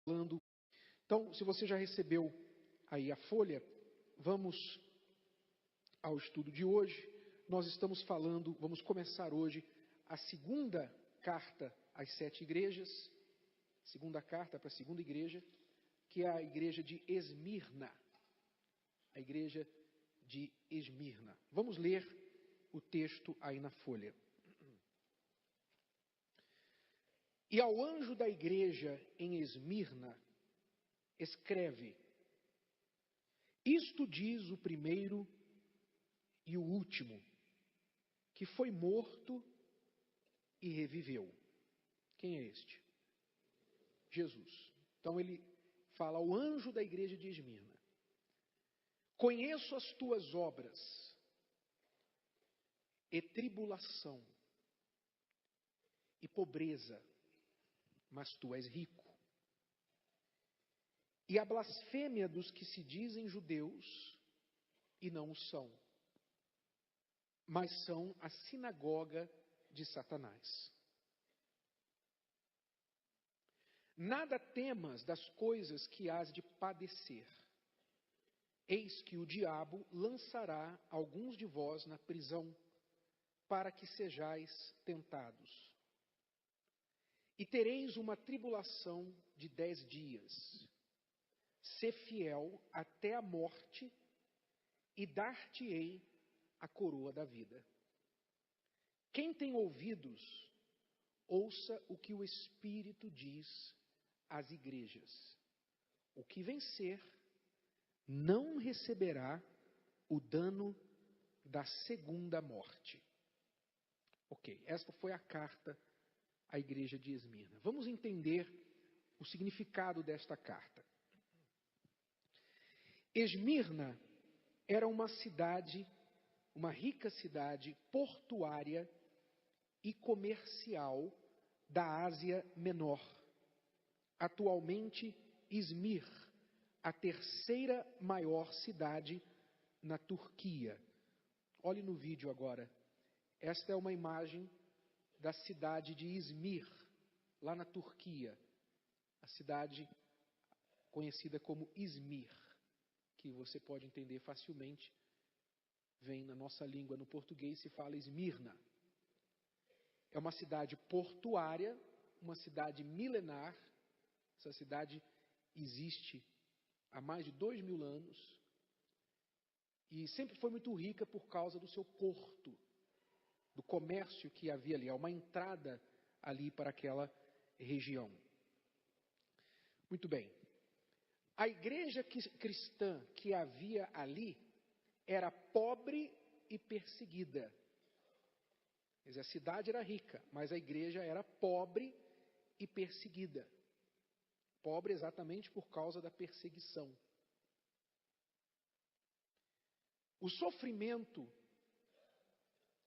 falando. Então, se você já recebeu aí a folha, vamos ao estudo de hoje. Nós estamos falando, vamos começar hoje a segunda carta às 7 igrejas, segunda carta para a segunda igreja, que é a igreja de Esmirna. A igreja de Esmirna. Vamos ler o texto aí na folha. E ao anjo da igreja em Esmirna, escreve: isto diz o primeiro e o último, que foi morto e reviveu. Quem é este? Jesus. Então ele fala ao anjo da igreja de Esmirna: conheço as tuas obras e tribulação e pobreza, mas tu és rico. E a blasfêmia dos que se dizem judeus e não o são, mas são a sinagoga de Satanás. Nada temas das coisas que hás de padecer. Eis que o diabo lançará alguns de vós na prisão, para que sejais tentados. E tereis uma tribulação de 10 dias. Sê fiel até a morte, e dar-te-ei a coroa da vida. Quem tem ouvidos, ouça o que o Espírito diz às igrejas. O que vencer não receberá o dano da segunda morte. Ok, esta foi a carta à igreja de Esmirna. Vamos entender o significado desta carta. Esmirna era uma cidade, uma rica cidade portuária e comercial da Ásia Menor. Atualmente, Izmir, a terceira maior cidade na Turquia. Olhe no vídeo agora. Esta é uma imagem da cidade de Izmir, lá na Turquia. A cidade conhecida como Izmir, que você pode entender facilmente. Vem na nossa língua, no português, se fala Esmirna. É uma cidade portuária, uma cidade milenar. Essa cidade existe há mais de 2000 anos e sempre foi muito rica por causa do seu porto, do comércio que havia ali, há uma entrada ali para aquela região. Muito bem. A igreja cristã que havia ali era pobre e perseguida. Quer dizer, a cidade era rica, mas a igreja era pobre e perseguida. Pobre exatamente por causa da perseguição. O sofrimento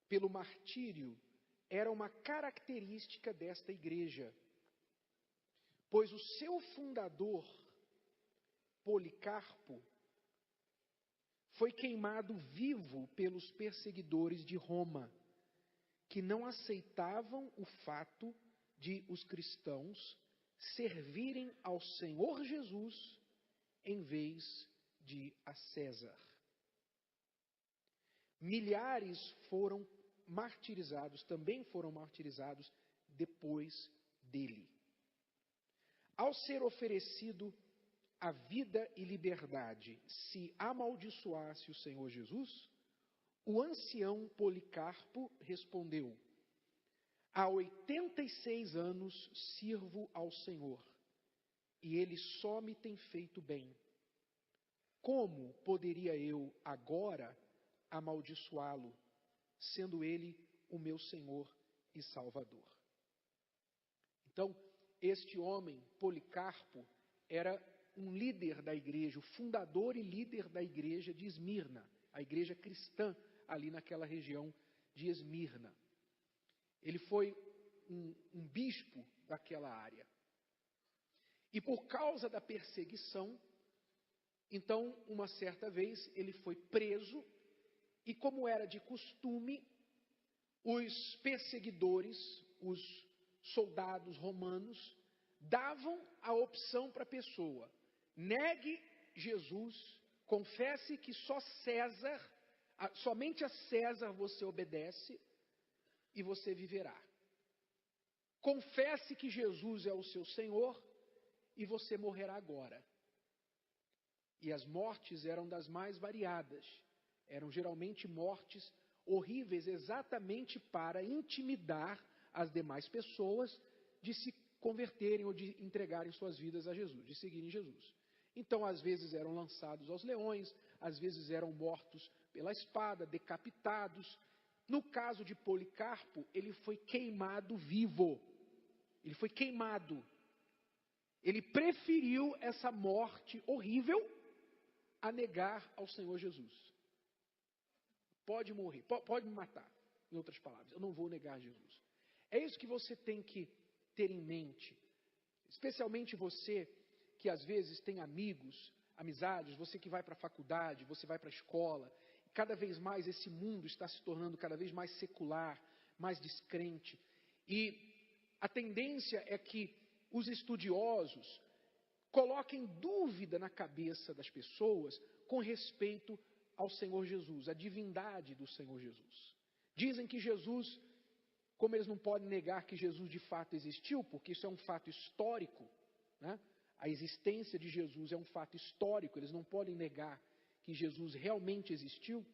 pelo martírio era uma característica desta igreja, pois o seu fundador, Policarpo, foi queimado vivo pelos perseguidores de Roma, que não aceitavam o fato de os cristãos servirem ao Senhor Jesus em vez de a César. Milhares foram martirizados, também foram martirizados depois dele. Ao ser oferecido a vida e liberdade, se amaldiçoasse o Senhor Jesus, o ancião Policarpo respondeu: há 86 anos sirvo ao Senhor, e Ele só me tem feito bem. Como poderia eu agora amaldiçoá-lo, sendo Ele o meu Senhor e Salvador? Então, este homem, Policarpo, era um líder da igreja, o fundador e líder da igreja de Esmirna, a igreja cristã ali naquela região de Esmirna. Ele foi um bispo daquela área. E por causa da perseguição, então, uma certa vez, ele foi preso e, como era de costume, os perseguidores, os soldados romanos, davam a opção para a pessoa: negue Jesus, confesse que somente a César você obedece e você viverá. Confesse que Jesus é o seu Senhor e você morrerá agora. E as mortes eram das mais variadas. Eram geralmente mortes horríveis, exatamente para intimidar as demais pessoas de se converterem ou de entregarem suas vidas a Jesus, de seguirem Jesus. Então, às vezes eram lançados aos leões, às vezes eram mortos pela espada, decapitados. No caso de Policarpo, ele foi queimado vivo. Ele foi queimado. Ele preferiu essa morte horrível a negar ao Senhor Jesus. Pode morrer, pode me matar, em outras palavras, eu não vou negar Jesus. É isso que você tem que ter em mente, especialmente você que às vezes tem amigos, amizades, você que vai para a faculdade, você vai para a escola, cada vez mais esse mundo está se tornando cada vez mais secular, mais descrente, e a tendência é que os estudiosos coloquem dúvida na cabeça das pessoas com respeito ao Senhor Jesus, a divindade do Senhor Jesus. Dizem que Jesus, como eles não podem negar que Jesus de fato existiu, porque isso é um fato histórico, né? A existência de Jesus é um fato histórico, eles não podem negar que Jesus realmente existiu.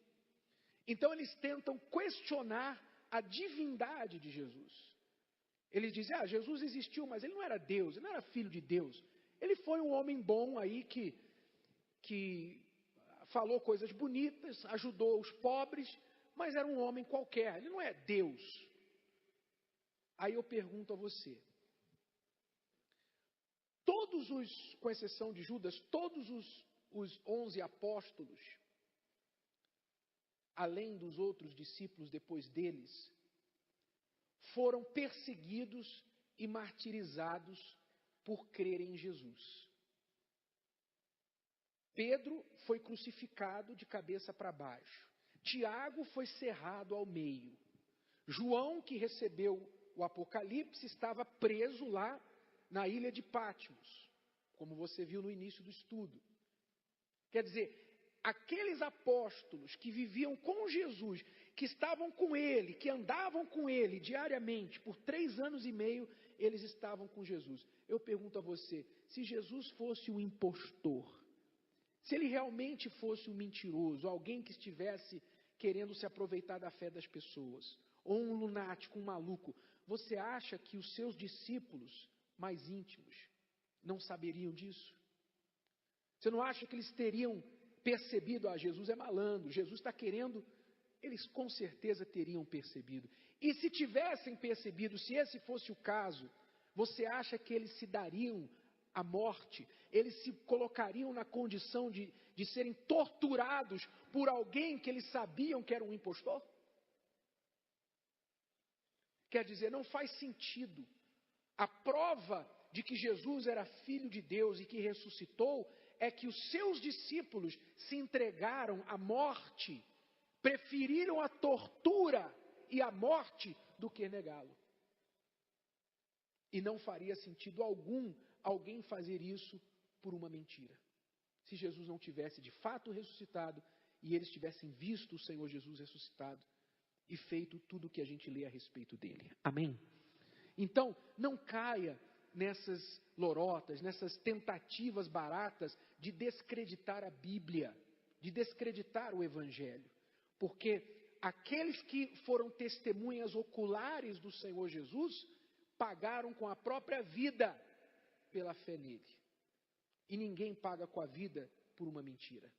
Então eles tentam questionar a divindade de Jesus. Eles dizem, Jesus existiu, mas ele não era Deus, ele não era filho de Deus. Ele foi um homem bom aí que falou coisas bonitas, ajudou os pobres, mas era um homem qualquer, ele não é Deus. Aí eu pergunto a você, com exceção de Judas, todos os 11 apóstolos, além dos outros discípulos depois deles, foram perseguidos e martirizados por crerem em Jesus. Pedro foi crucificado de cabeça para baixo. Tiago foi cerrado ao meio. João, que recebeu o Apocalipse, estava preso lá na ilha de Patmos, como você viu no início do estudo. Quer dizer, aqueles apóstolos que viviam com Jesus, que estavam com ele, que andavam com ele diariamente por 3 anos e meio, eles estavam com Jesus. Eu pergunto a você, se Jesus fosse um impostor, se ele realmente fosse um mentiroso, alguém que estivesse querendo se aproveitar da fé das pessoas, ou um lunático, um maluco, você acha que os seus discípulos mais íntimos não saberiam disso? Você não acha que eles teriam percebido, Jesus é malandro, Jesus está querendo? Eles com certeza teriam percebido. E se tivessem percebido, se esse fosse o caso, você acha que eles se dariam a morte? Eles se colocariam na condição de serem torturados por alguém que eles sabiam que era um impostor? Quer dizer, não faz sentido. A prova de que Jesus era filho de Deus e que ressuscitou é que os seus discípulos se entregaram à morte, preferiram a tortura e a morte do que negá-lo. E não faria sentido algum alguém fazer isso por uma mentira. Se Jesus não tivesse de fato ressuscitado e eles tivessem visto o Senhor Jesus ressuscitado e feito tudo o que a gente lê a respeito dele. Amém? Então, não caia nessas lorotas, nessas tentativas baratas de descreditar a Bíblia, de descreditar o Evangelho. Porque aqueles que foram testemunhas oculares do Senhor Jesus pagaram com a própria vida pela fé nele. E ninguém paga com a vida por uma mentira.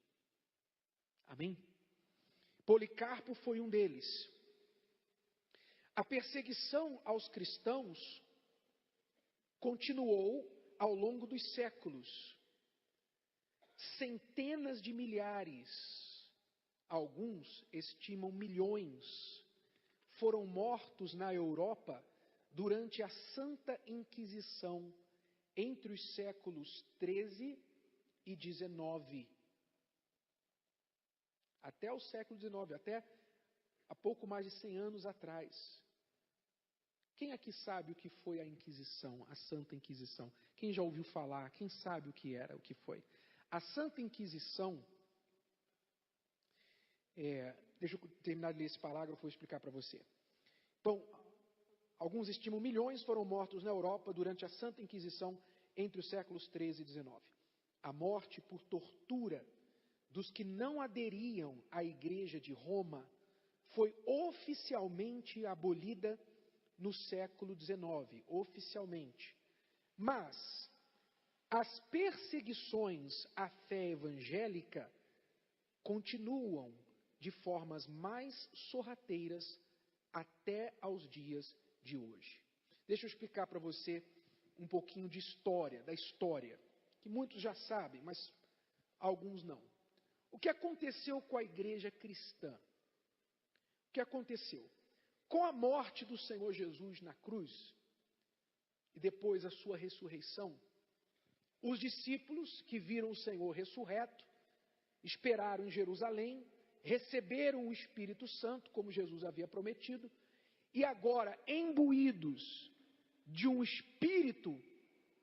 Amém? Policarpo foi um deles. A perseguição aos cristãos continuou ao longo dos séculos. Centenas de milhares, alguns estimam milhões, foram mortos na Europa durante a Santa Inquisição entre os séculos 13 e 19. Até o século XIX, até há pouco mais de 100 anos atrás. Quem aqui sabe o que foi a Inquisição, a Santa Inquisição? Quem já ouviu falar? Quem sabe o que era, o que foi? A Santa Inquisição, deixa eu terminar de ler esse parágrafo, vou explicar para você. Então, alguns estimam milhões foram mortos na Europa durante a Santa Inquisição entre os séculos 13 e 19. A morte por tortura dos que não aderiam à Igreja de Roma foi oficialmente abolida no século XIX, oficialmente. Mas as perseguições à fé evangélica continuam de formas mais sorrateiras até aos dias de hoje. Deixa eu explicar para você um pouquinho de história, da história, que muitos já sabem, mas alguns não. O que aconteceu com a igreja cristã? O que aconteceu? Com a morte do Senhor Jesus na cruz, e depois a sua ressurreição, os discípulos que viram o Senhor ressurreto, esperaram em Jerusalém, receberam o Espírito Santo, como Jesus havia prometido, e agora, imbuídos de um Espírito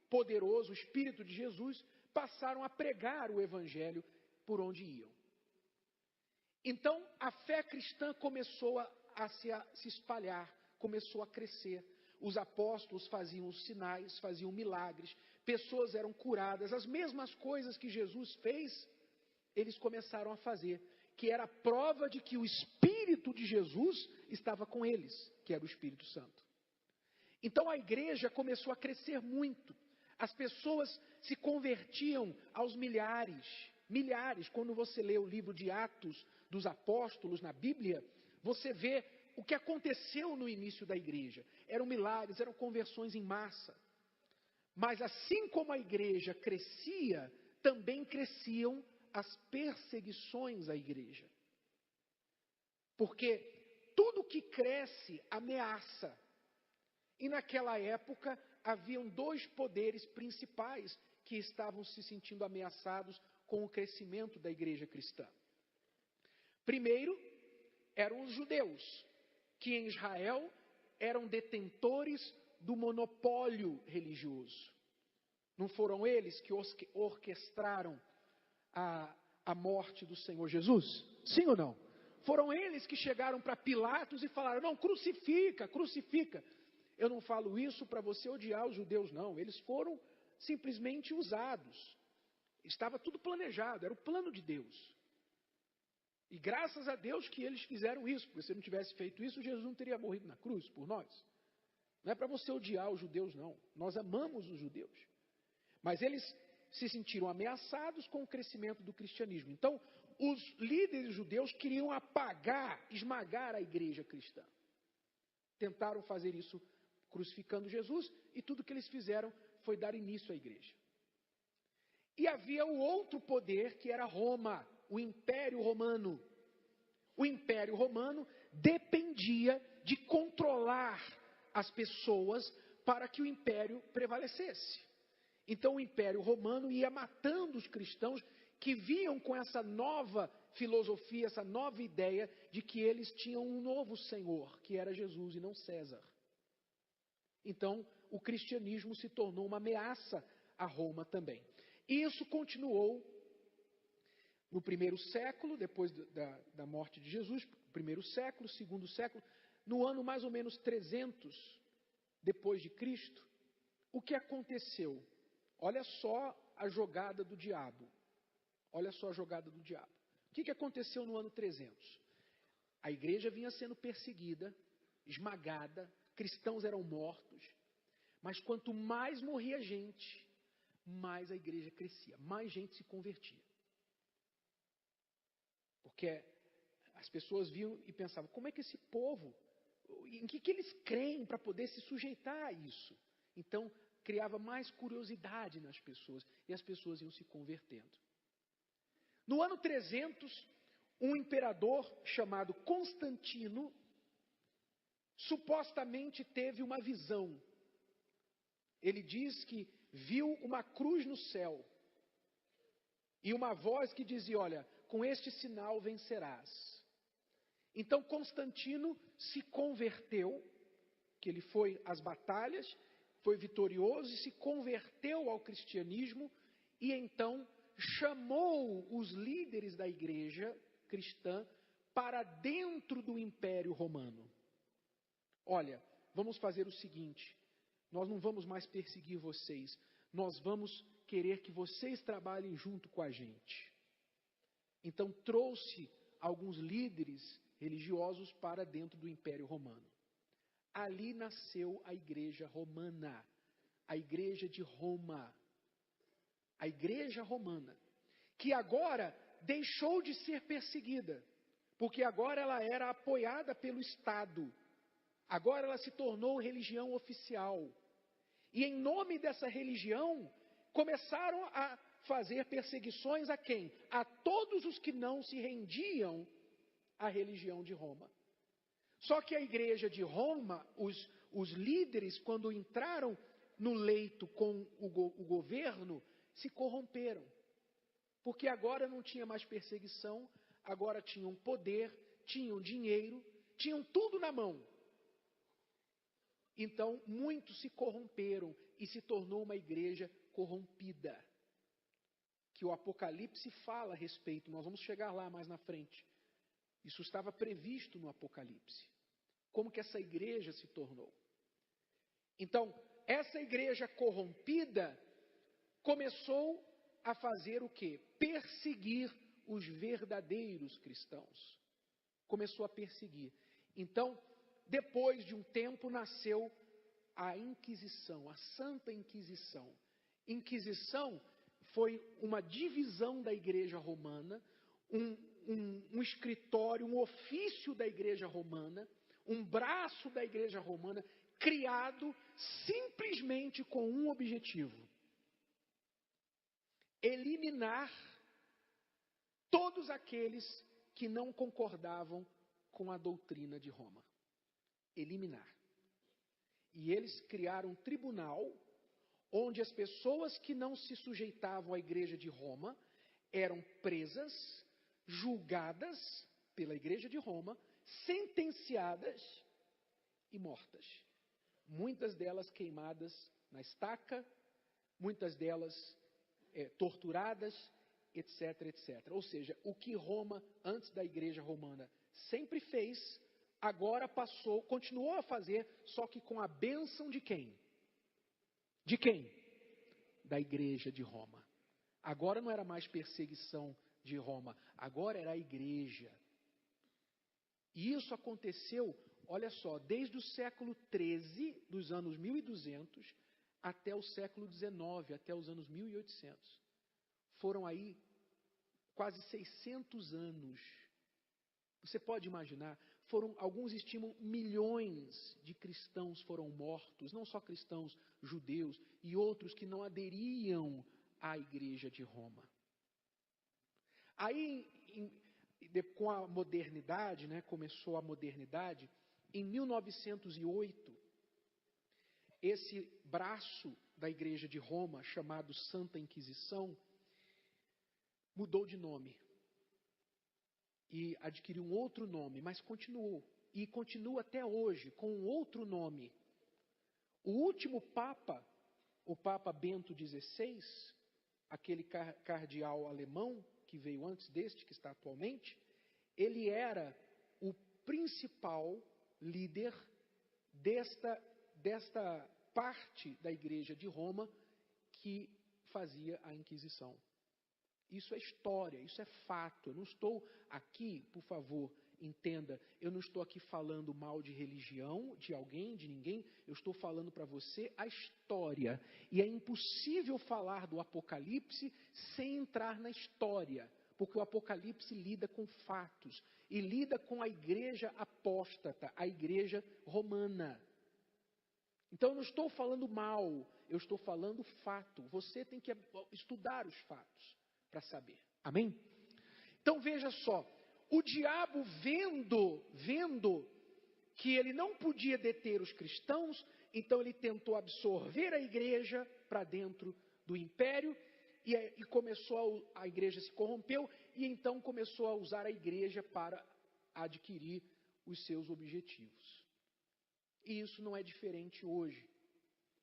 poderoso, o Espírito de Jesus, passaram a pregar o Evangelho por onde iam. Então, a fé cristã começou a se espalhar, começou a crescer. Os apóstolos faziam sinais, faziam milagres, pessoas eram curadas, as mesmas coisas que Jesus fez, eles começaram a fazer, que era a prova de que o Espírito de Jesus estava com eles, que era o Espírito Santo. Então a igreja começou a crescer muito, as pessoas se convertiam aos milhares. Quando você lê o livro de Atos dos Apóstolos na Bíblia, você vê o que aconteceu no início da igreja. Eram milagres, eram conversões em massa. Mas assim como a igreja crescia, também cresciam as perseguições à igreja. Porque tudo que cresce ameaça. E naquela época haviam dois poderes principais que estavam se sentindo ameaçados com o crescimento da igreja cristã. Primeiro, eram os judeus, que em Israel eram detentores do monopólio religioso. Não foram eles que orquestraram a morte do Senhor Jesus? Sim ou não? Foram eles que chegaram para Pilatos e falaram, não, crucifica, crucifica. Eu não falo isso para você odiar os judeus, não. Eles foram simplesmente usados. Estava tudo planejado, era o plano de Deus. E graças a Deus que eles fizeram isso, porque se não tivesse feito isso, Jesus não teria morrido na cruz por nós. Não é para você odiar os judeus, não. Nós amamos os judeus. Mas eles se sentiram ameaçados com o crescimento do cristianismo. Então, os líderes judeus queriam apagar, esmagar a igreja cristã. Tentaram fazer isso crucificando Jesus, e tudo que eles fizeram foi dar início à igreja. E havia o outro poder, que era Roma, o Império Romano. O Império Romano dependia de controlar as pessoas para que o império prevalecesse. Então o Império Romano ia matando os cristãos que viam com essa nova filosofia, essa nova ideia de que eles tinham um novo Senhor, que era Jesus e não César. Então o cristianismo se tornou uma ameaça a Roma também. E isso continuou no primeiro século, depois da morte de Jesus, primeiro século, segundo século, no ano mais ou menos 300 depois de Cristo, o que aconteceu? Olha só a jogada do diabo. Olha só a jogada do diabo. O que aconteceu no ano 300? A igreja vinha sendo perseguida, esmagada, cristãos eram mortos, mas quanto mais morria gente, mais a igreja crescia, mais gente se convertia. Porque as pessoas viam e pensavam, como é que esse povo, em que eles creem para poder se sujeitar a isso? Então, criava mais curiosidade nas pessoas, e as pessoas iam se convertendo. No ano 300, um imperador chamado Constantino, supostamente teve uma visão. Ele diz que viu uma cruz no céu, e uma voz que dizia, olha, com este sinal vencerás. Então Constantino se converteu, que ele foi às batalhas, foi vitorioso e se converteu ao cristianismo e então chamou os líderes da igreja cristã para dentro do Império Romano. Olha, vamos fazer o seguinte, nós não vamos mais perseguir vocês, nós vamos querer que vocês trabalhem junto com a gente. Então trouxe alguns líderes religiosos para dentro do Império Romano. Ali nasceu a Igreja Romana, a Igreja de Roma, a Igreja Romana, que agora deixou de ser perseguida, porque agora ela era apoiada pelo Estado, agora ela se tornou religião oficial. E em nome dessa religião, começaram a fazer perseguições a quem? A todos os que não se rendiam à religião de Roma. Só que a igreja de Roma, os líderes, quando entraram no leito com o governo, se corromperam. Porque agora não tinha mais perseguição, agora tinham poder, tinham dinheiro, tinham tudo na mão. Então, muitos se corromperam e se tornou uma igreja corrompida. Que o Apocalipse fala a respeito, nós vamos chegar lá mais na frente. Isso estava previsto no Apocalipse. Como que essa igreja se tornou? Então, essa igreja corrompida começou a fazer o quê? Perseguir os verdadeiros cristãos. Começou a perseguir. Então, depois de um tempo, nasceu a Inquisição, a Santa Inquisição. Inquisição foi uma divisão da Igreja Romana, um escritório, um ofício da Igreja Romana, um braço da Igreja Romana, criado simplesmente com um objetivo: eliminar todos aqueles que não concordavam com a doutrina de Roma. Eliminar. E eles criaram um tribunal onde as pessoas que não se sujeitavam à igreja de Roma eram presas, julgadas pela igreja de Roma, sentenciadas e mortas. Muitas delas queimadas na estaca, muitas delas torturadas, etc, etc. Ou seja, o que Roma, antes da igreja romana, sempre fez, agora continuou a fazer, só que com a bênção de quem? De quem? Da igreja de Roma. Agora não era mais perseguição de Roma, agora era a igreja. E isso aconteceu, olha só, desde o século XIII, dos anos 1200, até o século XIX, até os anos 1800. Foram aí quase 600 anos. Você pode imaginar, alguns estimam milhões de cristãos foram mortos, não só cristãos, judeus e outros que não aderiam à igreja de Roma. Aí, com a modernidade, começou a modernidade, em 1908, esse braço da igreja de Roma, chamado Santa Inquisição, mudou de nome. E adquiriu um outro nome, mas continuou. E continua até hoje, com um outro nome. O último Papa, o Papa Bento XVI, aquele cardeal alemão, que veio antes deste, que está atualmente, ele era o principal líder desta parte da Igreja de Roma que fazia a Inquisição. Isso é história, isso é fato. Eu não estou aqui, por favor, entenda, eu não estou aqui falando mal de religião, de alguém, de ninguém, eu estou falando para você a história. E é impossível falar do Apocalipse sem entrar na história, porque o Apocalipse lida com fatos e lida com a igreja apóstata, a igreja romana. Então eu não estou falando mal, eu estou falando fato. Você tem que estudar os fatos para saber. Amém? Então veja só, o diabo vendo que ele não podia deter os cristãos, então ele tentou absorver a igreja para dentro do império e a igreja se corrompeu e então começou a usar a igreja para adquirir os seus objetivos. E isso não é diferente hoje.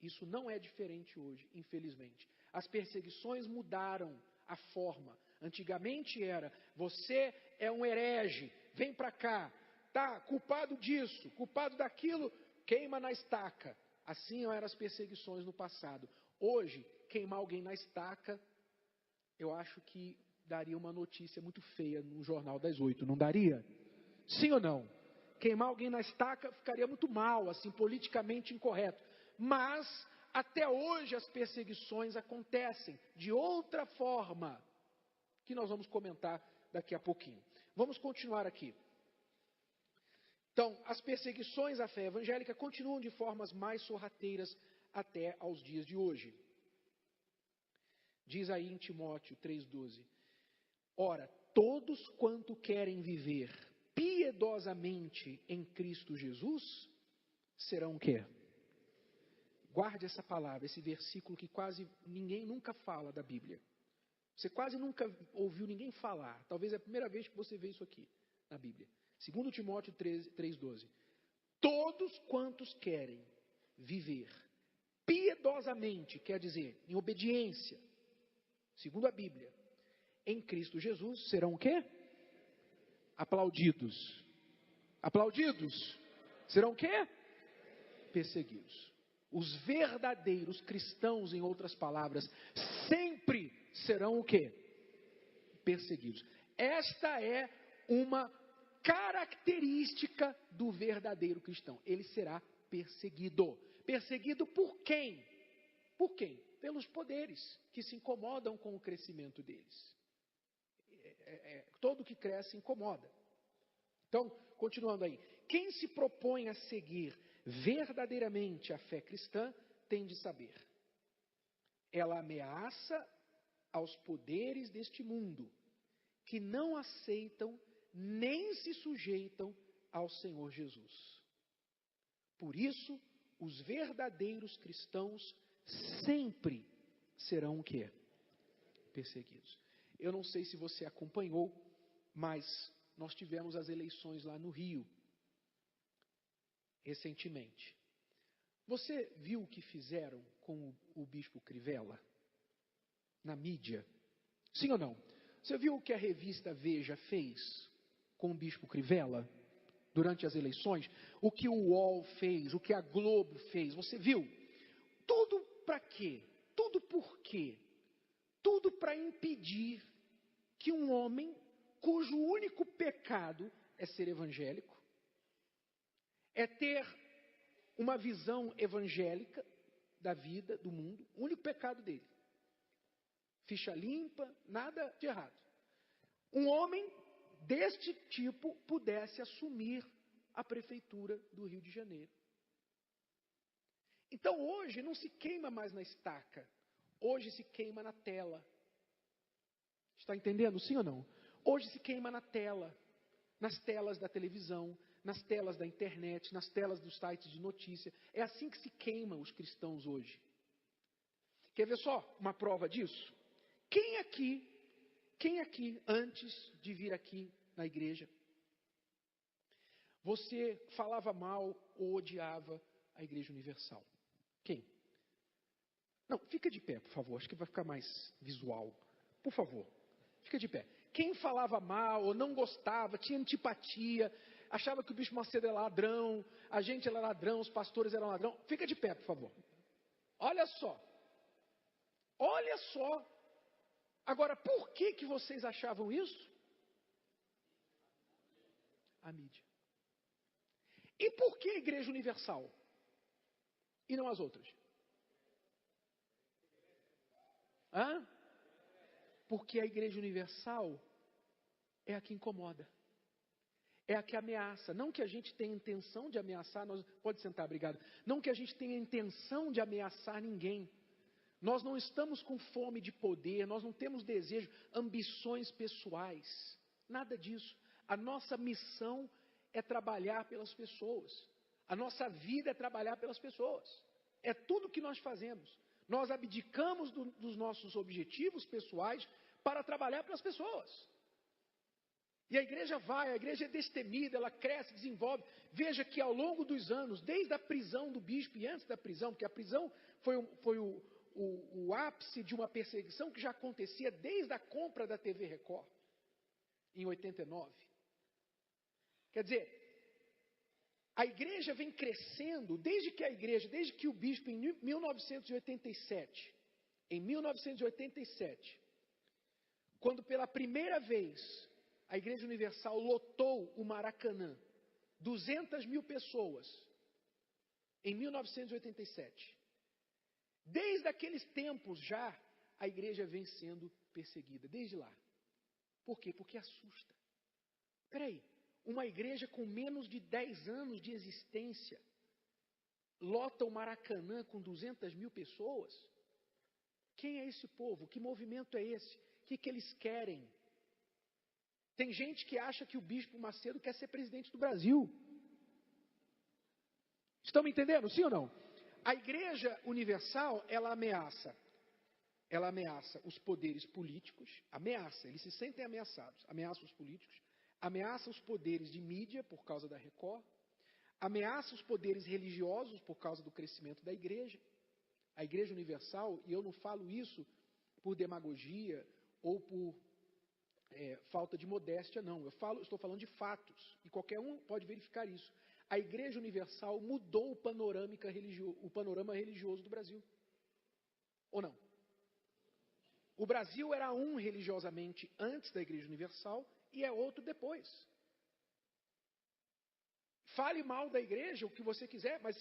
Isso não é diferente hoje, infelizmente. As perseguições mudaram a forma. Antigamente era, você é um herege, vem para cá, tá, culpado disso, culpado daquilo, queima na estaca. Assim eram as perseguições no passado. Hoje, queimar alguém na estaca, eu acho que daria uma notícia muito feia no Jornal das 8, não daria? Sim ou não? Queimar alguém na estaca ficaria muito mal, assim, politicamente incorreto. Mas, até hoje, as perseguições acontecem de outra forma, que nós vamos comentar daqui a pouquinho. Vamos continuar aqui. Então, as perseguições à fé evangélica continuam de formas mais sorrateiras até aos dias de hoje. Diz aí em Timóteo 3,12: ora, todos quanto querem viver piedosamente em Cristo Jesus, serão o quê? Guarde essa palavra, esse versículo que quase ninguém nunca fala da Bíblia. Você quase nunca ouviu ninguém falar. Talvez é a primeira vez que você vê isso aqui na Bíblia. 2 Timóteo 3,12. Todos quantos querem viver piedosamente, quer dizer, em obediência, segundo a Bíblia, em Cristo Jesus, serão o quê? Aplaudidos. Aplaudidos. Serão o quê? Perseguidos. Os verdadeiros cristãos, em outras palavras, sempre serão o quê? Perseguidos. Esta é uma característica do verdadeiro cristão. Ele será perseguido. Perseguido por quem? Por quem? Pelos poderes que se incomodam com o crescimento deles. Todo que cresce incomoda. Então, continuando aí. Quem se propõe a seguir verdadeiramente a fé cristã tem de saber. Ela ameaça aos poderes deste mundo, que não aceitam nem se sujeitam ao Senhor Jesus. Por isso, os verdadeiros cristãos sempre serão o quê? Perseguidos. Eu não sei se você acompanhou, mas nós tivemos as eleições lá no Rio, recentemente. Você viu o que fizeram com o bispo Crivella? Na mídia? Sim ou não? Você viu o que a revista Veja fez com o bispo Crivella durante as eleições? O que o UOL fez, o que a Globo fez, você viu? Tudo para quê? Tudo por quê? Tudo para impedir que um homem cujo único pecado é ser evangélico, é ter uma visão evangélica da vida, do mundo, o único pecado dele. Ficha limpa, nada de errado. Um homem deste tipo pudesse assumir a prefeitura do Rio de Janeiro. Então hoje não se queima mais na estaca, hoje se queima na tela. Está entendendo, sim ou não? Hoje se queima na tela, nas telas da televisão, nas telas da internet, nas telas dos sites de notícia. É assim que se queimam os cristãos hoje. Quer ver só uma prova disso? Quem aqui, antes de vir aqui na igreja, você falava mal ou odiava a Igreja Universal? Quem? Não, fica de pé, por favor, acho que vai ficar mais visual. Por favor, fica de pé. Quem falava mal ou não gostava, tinha antipatia, achava que o Bispo Macedo era ladrão, a gente era ladrão, os pastores eram ladrão, fica de pé, por favor. Olha só. Olha só. Agora, por que vocês achavam isso? A mídia. E por que a Igreja Universal? E não as outras? Hã? Porque a Igreja Universal é a que incomoda. É a que ameaça. Não que a gente tenha intenção de ameaçar, pode sentar, obrigado. Não que a gente tenha intenção de ameaçar ninguém. Nós não estamos com fome de poder, nós não temos desejo, ambições pessoais. Nada disso. A nossa missão é trabalhar pelas pessoas. A nossa vida é trabalhar pelas pessoas. É tudo que nós fazemos. Nós abdicamos dos nossos objetivos pessoais para trabalhar pelas pessoas. E a igreja vai, a igreja é destemida, ela cresce, desenvolve. Veja que ao longo dos anos, desde a prisão do bispo e antes da prisão, porque a prisão foi o ápice de uma perseguição que já acontecia desde a compra da TV Record, em 89. Quer dizer, a igreja vem crescendo, desde que o bispo, em 1987, quando pela primeira vez a Igreja Universal lotou o Maracanã, 200 mil pessoas, em 1987. Desde aqueles tempos já, a igreja vem sendo perseguida, desde lá. Por quê? Porque assusta. Espera aí, uma igreja com menos de 10 anos de existência, lota o Maracanã com 200 mil pessoas? Quem é esse povo? Que movimento é esse? O que eles querem? Tem gente que acha que o Bispo Macedo quer ser presidente do Brasil. Estão me entendendo? Sim ou não? A Igreja Universal, ela ameaça os poderes políticos, eles se sentem ameaçados, ameaça os políticos, ameaça os poderes de mídia por causa da Record, ameaça os poderes religiosos por causa do crescimento da igreja. A Igreja Universal, e eu não falo isso por demagogia ou por falta de modéstia, não. Estou falando de fatos, e qualquer um pode verificar isso. A Igreja Universal mudou o panorama religioso do Brasil. Ou não? O Brasil era um religiosamente antes da Igreja Universal e é outro depois. Fale mal da igreja, o que você quiser, mas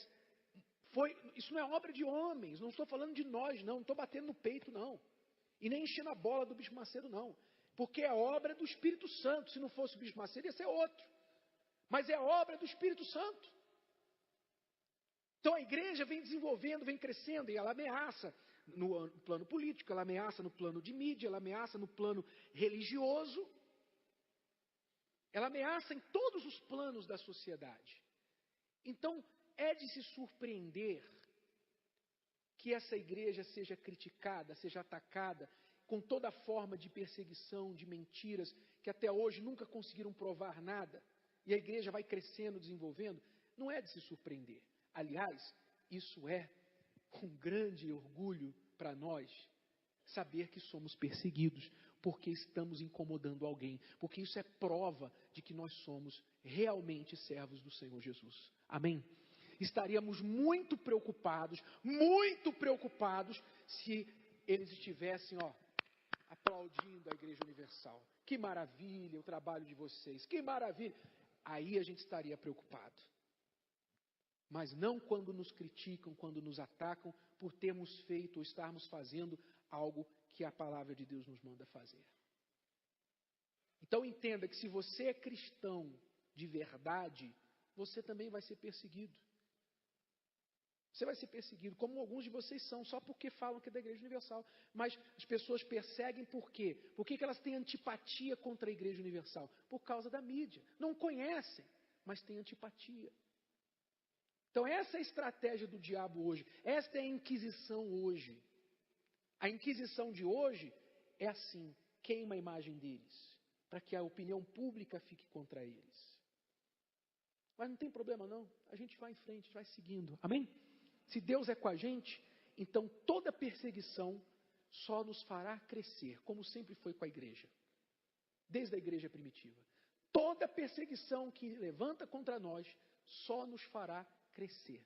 isso não é obra de homens, não estou falando de nós, não estou batendo no peito, não. E nem enchendo a bola do Bispo Macedo, não. Porque é obra do Espírito Santo. Se não fosse o Bispo Macedo, ia ser outro. Mas é obra do Espírito Santo. Então a igreja vem desenvolvendo, vem crescendo, e ela ameaça no plano político, ela ameaça no plano de mídia, ela ameaça no plano religioso, ela ameaça em todos os planos da sociedade. Então é de se surpreender que essa igreja seja criticada, seja atacada, com toda forma de perseguição, de mentiras, que até hoje nunca conseguiram provar nada, e a igreja vai crescendo, desenvolvendo, não é de se surpreender. Aliás, isso é um grande orgulho para nós, saber que somos perseguidos, porque estamos incomodando alguém, porque isso é prova de que nós somos realmente servos do Senhor Jesus. Amém? Estaríamos muito preocupados, se eles estivessem, aplaudindo a Igreja Universal. Que maravilha o trabalho de vocês, que maravilha. Aí a gente estaria preocupado. Mas não quando nos criticam, quando nos atacam, por termos feito ou estarmos fazendo algo que a palavra de Deus nos manda fazer. Então entenda que se você é cristão de verdade, você também vai ser perseguido. Você vai ser perseguido, como alguns de vocês são, só porque falam que é da Igreja Universal. Mas as pessoas perseguem por quê? Por que elas têm antipatia contra a Igreja Universal? Por causa da mídia. Não conhecem, mas têm antipatia. Então essa é a estratégia do diabo hoje. Esta é a Inquisição hoje. A Inquisição de hoje é assim, queima a imagem deles, para que a opinião pública fique contra eles. Mas não tem problema não, a gente vai em frente, vai seguindo. Amém? Se Deus é com a gente, então toda perseguição só nos fará crescer, como sempre foi com a igreja, desde a igreja primitiva. Toda perseguição que levanta contra nós só nos fará crescer.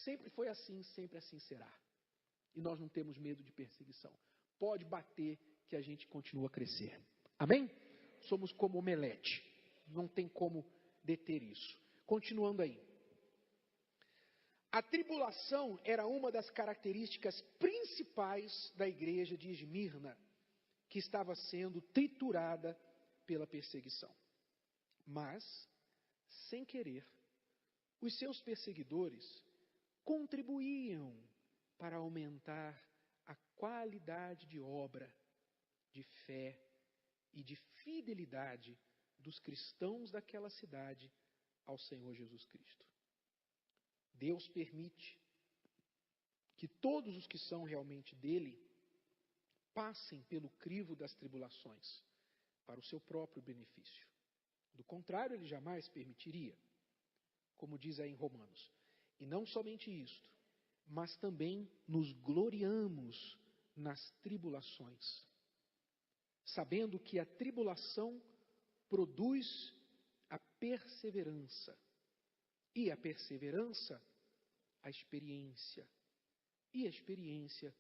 Sempre foi assim, sempre assim será. E nós não temos medo de perseguição. Pode bater que a gente continua a crescer. Amém? Somos como omelete. Não tem como deter isso. Continuando aí. A tribulação era uma das características principais da igreja de Esmirna, que estava sendo triturada pela perseguição. Mas, sem querer, os seus perseguidores contribuíam para aumentar a qualidade de obra, de fé e de fidelidade dos cristãos daquela cidade ao Senhor Jesus Cristo. Deus permite que todos os que são realmente dele passem pelo crivo das tribulações para o seu próprio benefício. Do contrário, ele jamais permitiria. Como diz aí em Romanos. E não somente isto, mas também nos gloriamos nas tribulações, sabendo que a tribulação produz a perseverança, e a perseverança, a experiência, e a experiência,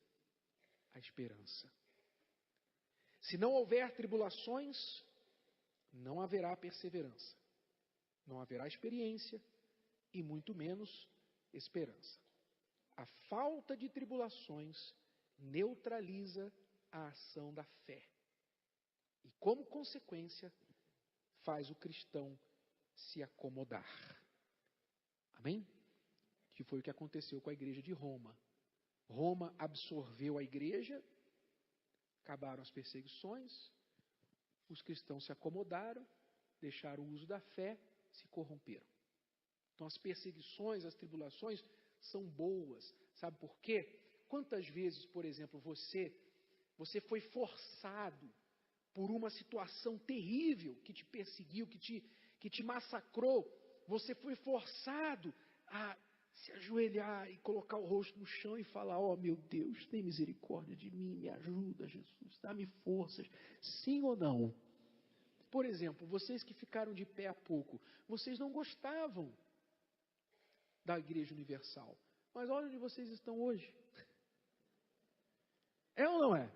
a esperança. Se não houver tribulações, não haverá perseverança, não haverá experiência e muito menos esperança. A falta de tribulações neutraliza a ação da fé e, como consequência, faz o cristão se acomodar. Amém? Que foi o que aconteceu com a igreja de Roma. Roma absorveu a igreja, acabaram as perseguições, os cristãos se acomodaram, deixaram o uso da fé, se corromperam. Então as perseguições, as tribulações são boas. Sabe por quê? Quantas vezes, por exemplo, você foi forçado por uma situação terrível que te perseguiu, que te massacrou, você foi forçado a se ajoelhar e colocar o rosto no chão e falar: ó, meu Deus, tem misericórdia de mim, me ajuda, Jesus, dá-me forças. Sim ou não? Por exemplo, vocês que ficaram de pé há pouco, vocês não gostavam da Igreja Universal, mas olha onde vocês estão hoje. É ou não é?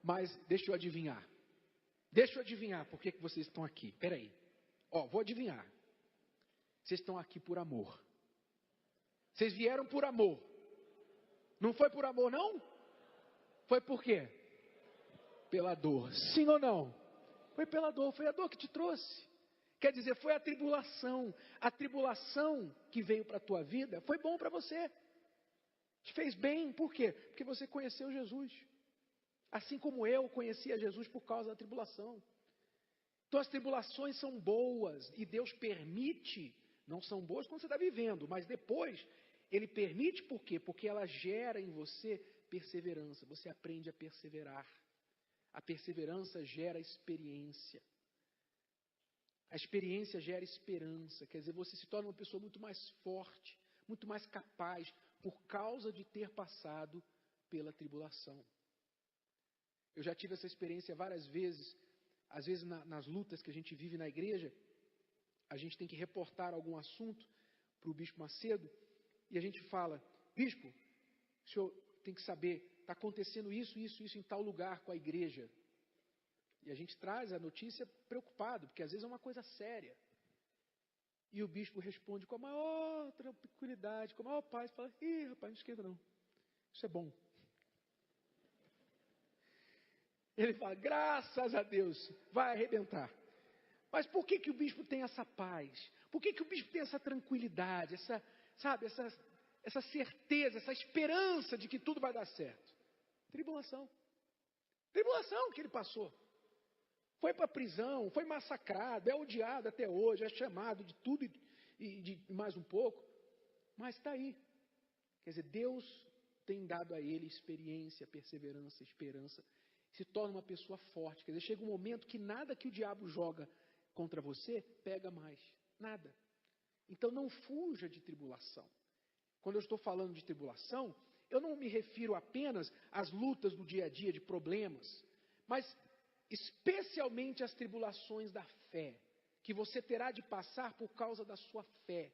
Mas deixa eu adivinhar. Deixa eu adivinhar por que vocês estão aqui. Peraí. Ó, vou adivinhar. Vocês estão aqui por amor. Vocês vieram por amor. Não foi por amor, não? Foi por quê? Pela dor. Sim ou não? Foi pela dor. Foi a dor que te trouxe. Quer dizer, foi a tribulação. A tribulação que veio para a tua vida foi bom para você. Te fez bem. Por quê? Porque você conheceu Jesus. Assim como eu conhecia Jesus por causa da tribulação. Então as tribulações são boas e Deus permite. Não são boas quando você está vivendo, mas depois Ele permite por quê? Porque ela gera em você perseverança. Você aprende a perseverar. A perseverança gera experiência. A experiência gera esperança. Quer dizer, você se torna uma pessoa muito mais forte, muito mais capaz, por causa de ter passado pela tribulação. Eu já tive essa experiência várias vezes. Às vezes nas lutas que a gente vive na igreja, a gente tem que reportar algum assunto para o Bispo Macedo, e a gente fala: Bispo, o senhor tem que saber, está acontecendo isso em tal lugar com a igreja. E a gente traz a notícia preocupado, porque às vezes é uma coisa séria. E o bispo responde com a maior tranquilidade, com a maior paz, fala: ih, rapaz, não esquenta não, isso é bom. Ele fala: graças a Deus, vai arrebentar. Mas por que o bispo tem essa paz? Por que o bispo tem essa tranquilidade, essa certeza, essa esperança de que tudo vai dar certo? Tribulação. Tribulação que ele passou. Foi para a prisão, foi massacrado, é odiado até hoje, é chamado de tudo e de mais um pouco. Mas está aí. Quer dizer, Deus tem dado a ele experiência, perseverança, esperança. Se torna uma pessoa forte. Quer dizer, chega um momento que nada que o diabo joga contra você pega mais. Nada. Então não fuja de tribulação. Quando eu estou falando de tribulação, eu não me refiro apenas às lutas do dia a dia, de problemas, mas especialmente às tribulações da fé, que você terá de passar por causa da sua fé.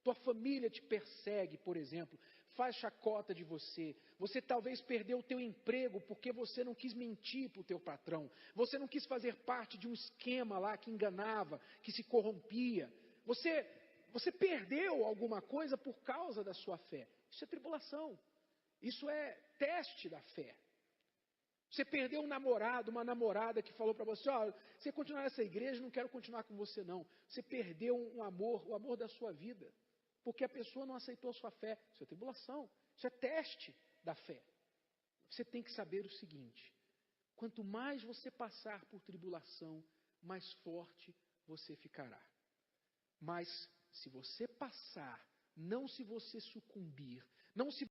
Tua família te persegue, por exemplo, faz chacota de você. Você talvez perdeu o teu emprego porque você não quis mentir para o teu patrão. Você não quis fazer parte de um esquema lá que enganava, que se corrompia. Você perdeu alguma coisa por causa da sua fé. Isso é tribulação. Isso é teste da fé. Você perdeu um namorado, uma namorada que falou para você: ó, você continuar nessa igreja, não quero continuar com você não. Você perdeu um amor, o amor da sua vida, porque a pessoa não aceitou a sua fé. Isso é tribulação, isso é teste da fé. Você tem que saber o seguinte: quanto mais você passar por tribulação, mais forte você ficará. Mas se você passar, não se você sucumbir, não se